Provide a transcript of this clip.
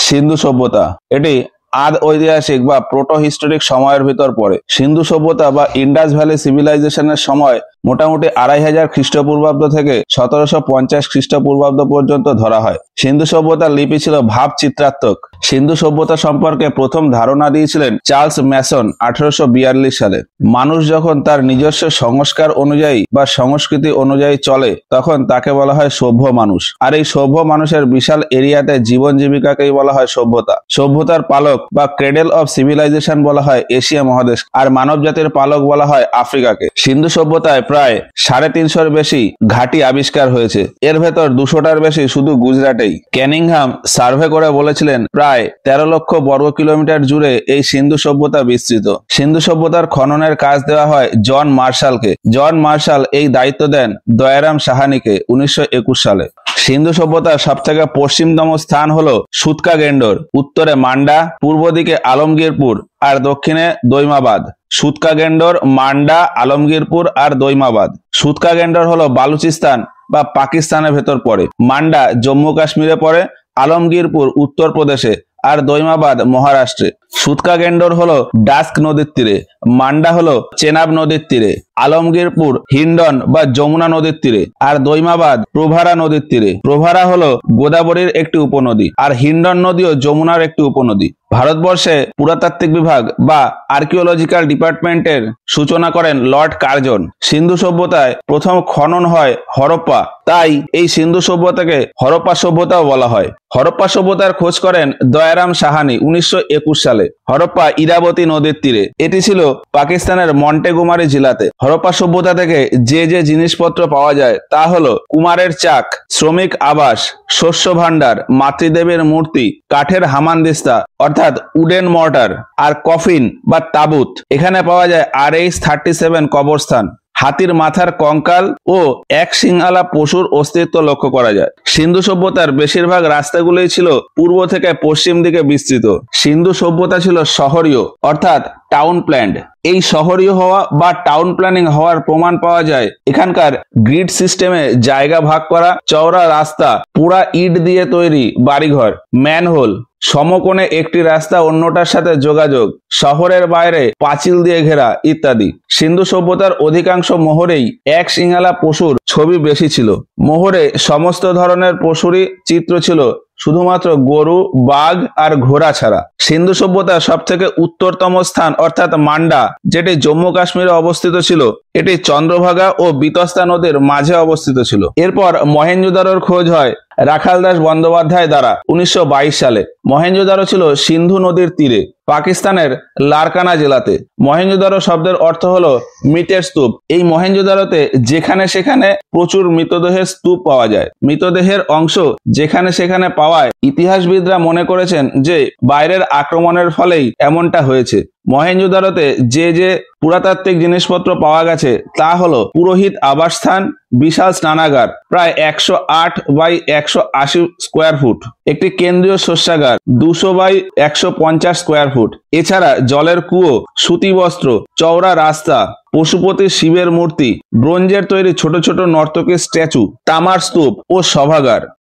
সিন্ধু সভ্যতা এটি আদ ঐতিহাসিক বা প্রোটো হিস্টোরিক সময়ের ভিতর পড়ে। সিন্ধু সভ্যতা বা ইন্ডাস ভ্যালি সিভিলাইজেশনের সময় মোটামুটি 2500 খ্রিস্টপূর্বাব্দ থেকে 1750 খ্রিস্টপূর্বাব্দ পর্যন্ত ধরা হয়। সিন্ধু সভ্যতার লিপি ছিল ভাব চিত্রাত্মক। সিন্ধু সভ্যতা সম্পর্কে প্রথম ধারণা দিয়েছিলেন চার্লস ম্যাসন 1842 সালে। মানুষ যখন তার নিজস্ব সংস্কার অনুযায়ী বা সংস্কৃতি অনুযায়ী চলে তখন তাকে বলা হয় সভ্য মানুষ। আর এই সভ্য মানুষের বিশাল এরিয়াতে জীবন জীবিকাকেই বলা হয় সভ্যতা। সভ্যতার পালক বা ক্রেডেল অফ সিভিলাইজেশন বলা হয় এশিয়া মহাদেশ, আর মানব জাতির পালক বলা হয় আফ্রিকাকে। সিন্ধু সভ্যতায় প্রায় 350-এর বেশি ঘাঁটি আবিষ্কার হয়েছে। এর ভেতর 200টার বেশি শুধু গুজরাটেই। ক্যানিংহাম সার্ভে করে বলেছিলেন প্রায় 13 লক্ষ বর্গ কিলোমিটার জুড়ে এই সিন্ধু সভ্যতা বিস্তৃত। সিন্ধু সভ্যতার খননের কাজ দেওয়া হয় জন মার্শালকে। জন মার্শাল এই দায়িত্ব দেন দয়ারাম সাহানিকে 1921 সালে। সিন্ধু সভ্যতার সবথেকে পশ্চিমতম স্থান হলো সুতকা-গেন্ডোর, উত্তরে মান্ডা, পূর্ব দিকে আলমগীরপুর আর দক্ষিণে দৈমাবাদ। সুতকা-গেন্ডোর, মান্ডা, আলমগীরপুর আর দৈমাবাদ। সুতকা-গেন্ডোর হলো বালুচিস্তান বা পাকিস্তানের ভেতর পড়ে, মান্ডা জম্মু কাশ্মীরে পড়ে, আলমগীরপুর উত্তরপ্রদেশে আর দৈমাবাদ মহারাষ্ট্রে। সুতকা-গেন্ডোর হলো ডাস্ক নদীর তীরে, মান্ডা হলো চেনাব নদীর তীরে, আলমগীরপুর হিন্ডন বা যমুনা নদীর তীরে আর দৈমাবাদ প্রভারা নদীর তীরে। প্রভারা হলো গোদাবরীর একটি উপনদী আর হিন্ডন নদীও যমুনার একটি উপনদী। ভারতবর্ষে পুরাতাত্ত্বিক বিভাগ বা আর্কিওলজিক্যাল ডিপার্টমেন্টের সূচনা করেন লর্ড কার্জন। সিন্ধু সভ্যতায় প্রথম খনন হয় হরপ্পা, তাই এই সিন্ধু সভ্যতাকে হরপ্পা সভ্যতাও বলা হয়। হরপ্পা সভ্যতার খোঁজ করেন দয়ারাম সাহানি 1921 সালে। হরপ্পা ইরাবতী নদীর তীরে। এটি ছিল পাকিস্তানের মন্টেগোমারি জেলাতে। হরপ্পা সভ্যতা থেকে যে যে জিনিসপত্র পাওয়া যায় তা হলো কুমারের চাক, শ্রমিক আবাস, শস্য ভাণ্ডার, মাতৃদেবীর মূর্তি, কাঠের হামানদিস্তা অর্থাৎ উডেন মর্টার আর কফিন বা তাবুত। এখানে পাওয়া যায় RH-37 কবরস্থান, হাতির মাথার কঙ্কাল ও এক সিংহালা পশুর অস্তিত্ব লক্ষ্য করা যায়। সিন্ধু সভ্যতার বেশিরভাগ রাস্তাগুলোই ছিল পূর্ব থেকে পশ্চিম দিকে বিস্তৃত। সিন্ধু সভ্যতা ছিল শহরীয় অর্থাৎ টাউন প্ল্যান্ড। এই শহরীয় হওয়া বা টাউন প্ল্যানিং হওয়ার প্রমাণ পাওয়া যায় এখানকার গ্রিড সিস্টেমে জায়গা ভাগ করা, চওড়া রাস্তা, পুরা ইট দিয়ে তৈরি বাড়িঘর, ম্যানহোল, সমকোণে একটি রাস্তা অন্যটার সাথে যোগাযোগ, শহরের বাইরে পাঁচিল দিয়ে ঘেরা ইত্যাদি। সিন্ধু সভ্যতার অধিকাংশ মোহরেই এক সিংহালা পশুর ছবি বেশি ছিল। মোহরে সমস্ত ধরনের পশুরই চিত্র ছিল, শুধুমাত্র গরু, বাঘ আর ঘোড়া ছাড়া। সিন্ধু সভ্যতার সব থেকে উত্তরতম স্থান অর্থাৎ মান্ডা, যেটি জম্মু কাশ্মীরে অবস্থিত ছিল, এটি চন্দ্রভাগা ও বিতস্তা নদীর মাঝে অবস্থিত ছিল। এরপর মহেঞ্জোদারোর খোঁজ হয় রাখাল দাস বন্দ্যোপাধ্যায় দ্বারা 1922 সালে। মহেঞ্জোদারো ছিল সিন্ধু নদীর তীরে পাকিস্তানের লারকানা জেলাতে। মহেঞ্জোদারো শব্দের অর্থ হলো মৃতের স্তূপ। এই মহেঞ্জোদারোতে যেখানে সেখানে প্রচুর মৃতদেহের স্তূপ পাওয়া যায়। মৃতদেহের অংশ যেখানে সেখানে পাওয়ায় ইতিহাসবিদরা মনে করেছেন যে বাইরের আক্রমণের ফলেই এমনটা হয়েছে। মহেঞ্জোদারোতে যে যে পুরাতাত্ত্বিক জিনিসপত্র পাওয়া গেছে তা হলো পুরোহিত আবাসস্থান, বিশাল স্নানাগার প্রায় 108 বাই 180 স্কোয়ার ফুট, একটি কেন্দ্রীয় শস্যাগার 200 বাই 150 স্কোয়ার ফুট, এছাড়া জলের কুয়ো, সুতি বস্ত্র, চওড়া রাস্তা, পশুপতি শিবের মূর্তি, ব্রোঞ্জের তৈরি ছোট ছোট নর্তকীর স্ট্যাচু, তামার স্তূপ ও সভাগার।